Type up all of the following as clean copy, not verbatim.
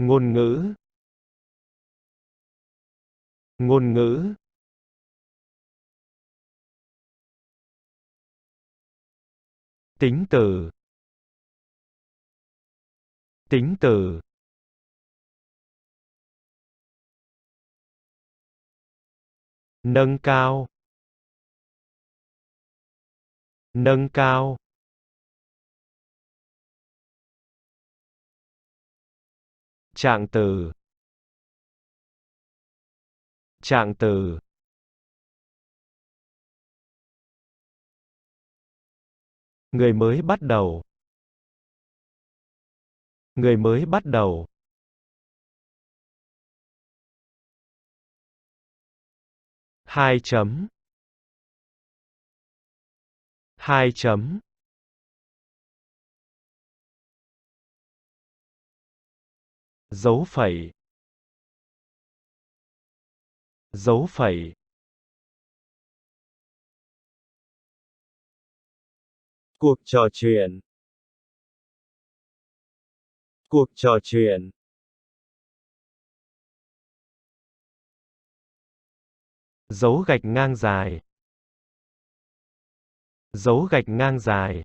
ngôn ngữ, ngôn ngữ, tính từ, tính từ, nâng cao, nâng cao, trạng từ, trạng từ, người mới bắt đầu, người mới bắt đầu, hai chấm, hai chấm, dấu phẩy, dấu phẩy, cuộc trò chuyện, cuộc trò chuyện, dấu gạch ngang dài, dấu gạch ngang dài,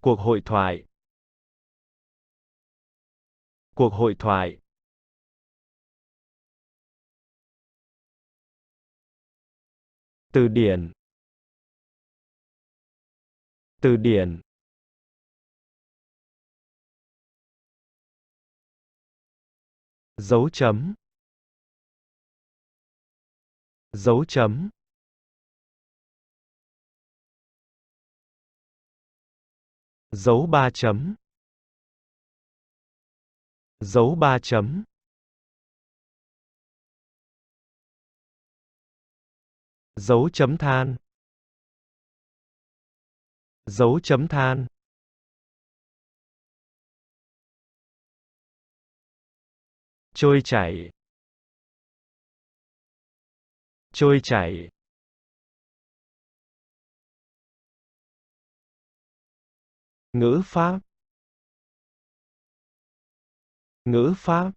cuộc hội thoại, cuộc hội thoại, từ điển, từ điển, dấu chấm, dấu chấm, dấu ba chấm, dấu ba chấm, dấu chấm than, dấu chấm than, trôi chảy, trôi chảy, ngữ pháp, ngữ pháp,